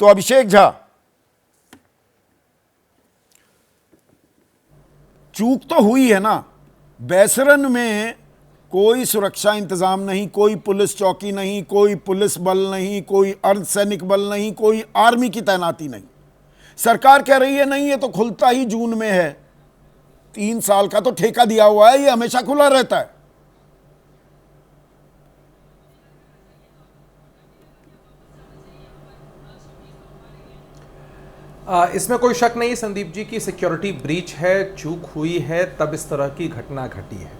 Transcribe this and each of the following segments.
तो अभिषेक झा, चूक तो हुई है ना। बैसरन में कोई सुरक्षा इंतजाम नहीं, कोई पुलिस चौकी नहीं, कोई पुलिस बल नहीं, कोई अर्धसैनिक बल नहीं, कोई आर्मी की तैनाती नहीं। सरकार कह रही है नहीं, ये तो खुलता ही जून में है। 3 साल का तो ठेका दिया हुआ है, ये हमेशा खुला रहता है। इसमें कोई शक नहीं संदीप जी की सिक्योरिटी ब्रीच है, चूक हुई है, तब इस तरह की घटना घटी है।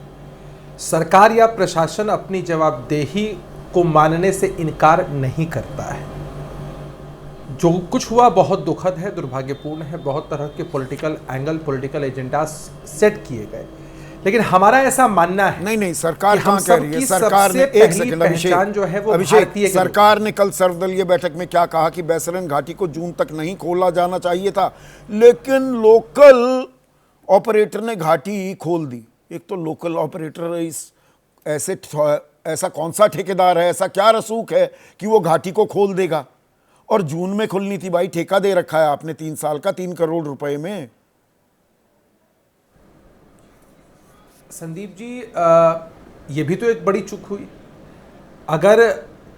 सरकार या प्रशासन अपनी जवाबदेही को मानने से इनकार नहीं करता है। जो कुछ हुआ बहुत दुखद है, दुर्भाग्यपूर्ण है। बहुत तरह के political angle, political agenda set किए गए, लेकिन हमारा ऐसा मानना है नहीं, सरकार कहां कह रही है? सरकार ने, एक सेकंड अभिषेक, जो है वो अभिषेक, सरकार ने कल सर्वदलीय बैठक में क्या कहा कि बैसरन घाटी को जून तक नहीं खोला जाना चाहिए था, लेकिन लोकल ऑपरेटर ने घाटी खोल दी। एक तो लोकल ऑपरेटर, ऐसा कौन सा ठेकेदार है, ऐसा क्या रसूख है कि वो घाटी को खोल देगा? और जून में खुलनी थी भाई, ठेका दे रखा है आपने 3 साल का 3 करोड़ रुपए में। संदीप जी, ये भी तो एक बड़ी चूक हुई। अगर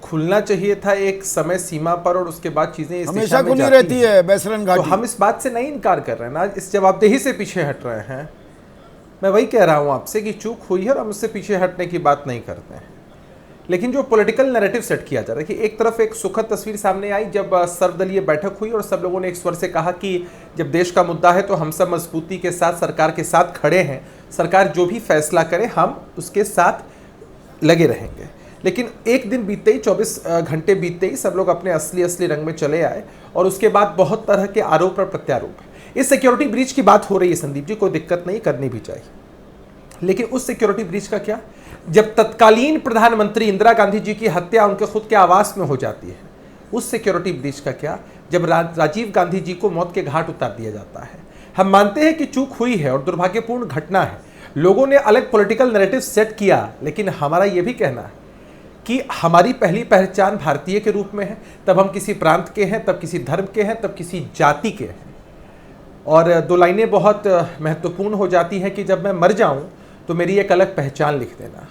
खुलना चाहिए था एक समय सीमा पर और उसके बाद चीजें हमेशा खुली रहती है बैसरन घाटी, तो हम इस बात से नहीं इनकार कर रहे हैं ना, इस जवाबदेही से पीछे हट रहे हैं। मैं वही कह रहा हूं आपसे कि चूक हुई है और हम उससे पीछे हटने की बात नहीं करते हैं। लेकिन जो पॉलिटिकल नैरेटिव सेट किया जा रहा है कि एक तरफ एक सुखद तस्वीर सामने आई जब सर्वदलीय बैठक हुई और सब लोगों ने एक स्वर से कहा कि जब देश का मुद्दा है तो हम सब मजबूती के साथ सरकार के साथ खड़े हैं, सरकार जो भी फैसला करे हम उसके साथ लगे रहेंगे। लेकिन एक दिन बीतते ही, 24 घंटे बीतते ही सब लोग अपने असली रंग में चले आए और उसके बाद बहुत तरह के आरोप और प्रत्यारोप। इस सिक्योरिटी ब्रीच की बात हो रही है संदीप जी, कोई दिक्कत नहीं, करनी भी चाहिए। लेकिन उस सिक्योरिटी ब्रीच का क्या, जब तत्कालीन प्रधानमंत्री इंदिरा गांधी जी की हत्या उनके खुद के आवास में हो जाती है, उस सिक्योरिटी ब्रीच का क्या, जब राजीव गांधी जी को मौत के घाट उतार दिया जाता है। हम मानते हैं कि चूक हुई है और दुर्भाग्यपूर्ण घटना है, लोगों ने अलग पॉलिटिकल नैरेटिव सेट किया, लेकिन हमारा यह भी कहना है कि हमारी पहली पहचान भारतीय के रूप में है। तब हम किसी प्रांत के हैं, तब किसी धर्म के हैं, तब किसी जाति के हैं। और 2 लाइनें बहुत महत्वपूर्ण हो जाती हैं कि जब मैं मर जाऊं तो मेरी एक अलग पहचान लिख देना,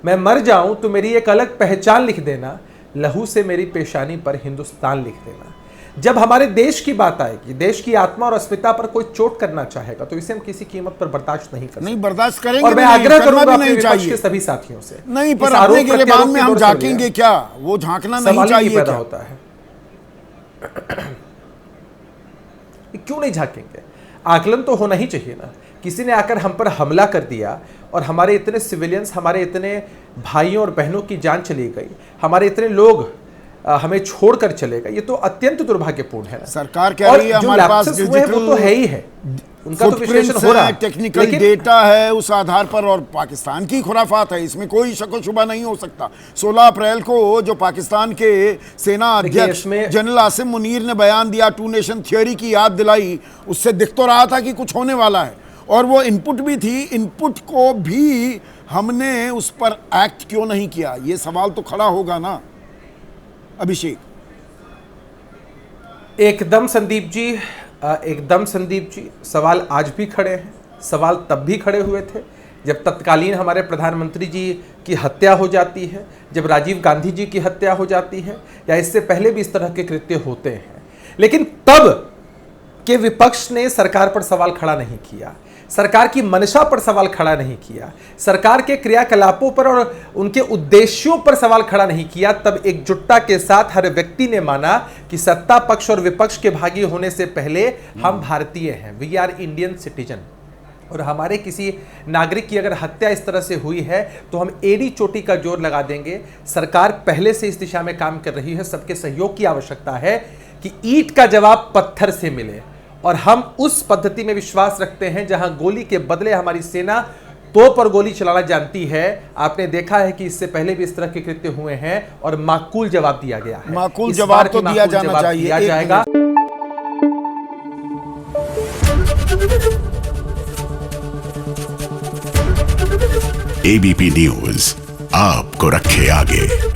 मैं मर जाऊं तो मेरी एक अलग पहचान लिख देना, लहू से मेरी पेशानी पर हिंदुस्तान लिख देना। जब हमारे देश की बात आएगी, देश की आत्मा और अस्मिता पर कोई चोट करना चाहेगा तो इसे हम किसी कीमत पर बर्दाश्त नहीं कर सकते। नहीं बर्दाश्त करेंगे, और मैं आग्रह करूंगा अपने नहीं विपक्ष के सभी साथियों से, नहीं, पर अपने गिरेबान में हम झांकेंगे क्या? वो झांकना नहीं चाहिए पैदा होता है। क्यों नहीं झांकेंगे? आकलन तो होना ही चाहिए ना। किसी ने आकर हम पर हमला कर दिया और हमारे इतने सिविलियंस, हमारे इतने भाइयों और बहनों की जान चली गई, हमारे इतने लोग हमें छोड़कर चले गए, ये तो अत्यंत दुर्भाग्यपूर्ण है। सरकार कह रही है हमारे पास डिजिटल तो है ही है, उनका तो विश्लेषण हो रहा है, टेक्निकल डेटा है उस आधार पर, और पाकिस्तान की खुराफात है, इसमें कोई शक व शुबा नहीं हो सकता। 16 अप्रैल को जो पाकिस्तान के सेना अध्यक्ष जनरल आसिम मुनीर ने बयान दिया, 2 नेशन थियोरी की याद दिलाई, उससे दिख तो रहा था कि कुछ होने वाला है, और वो इनपुट भी थी। इनपुट को भी हमने उस पर एक्ट क्यों नहीं किया, ये सवाल तो खड़ा होगा ना अभिषेक। एकदम संदीप जी, सवाल आज भी खड़े हैं, सवाल तब भी खड़े हुए थे जब तत्कालीन हमारे प्रधानमंत्री जी की हत्या हो जाती है, जब राजीव गांधी जी की हत्या हो जाती है, या इससे पहले भी इस तरह के कृत्य होते हैं। लेकिन तब के विपक्ष ने सरकार पर सवाल खड़ा नहीं किया, सरकार की मंशा पर सवाल खड़ा नहीं किया, सरकार के क्रियाकलापों पर और उनके उद्देश्यों पर सवाल खड़ा नहीं किया। तब एकजुटता के साथ हर व्यक्ति ने माना कि सत्ता पक्ष और विपक्ष के भागी होने से पहले हम भारतीय हैं, वी आर इंडियन सिटीजन, और हमारे किसी नागरिक की अगर हत्या इस तरह से हुई है तो हम एड़ी चोटी का जोर लगा देंगे। सरकार पहले से इस दिशा में काम कर रही है, सबके सहयोग की आवश्यकता है कि ईंट का जवाब पत्थर से मिले, और हम उस पद्धति में विश्वास रखते हैं जहां गोली के बदले हमारी सेना तोप पर गोली चलाना जानती है। आपने देखा है कि इससे पहले भी इस तरह के कृत्य हुए हैं और माकूल जवाब दिया गया है। माकूल जवाब तो दिया जाना चाहिए, दिया जाएगा। एबीपी न्यूज आपको रखे आगे।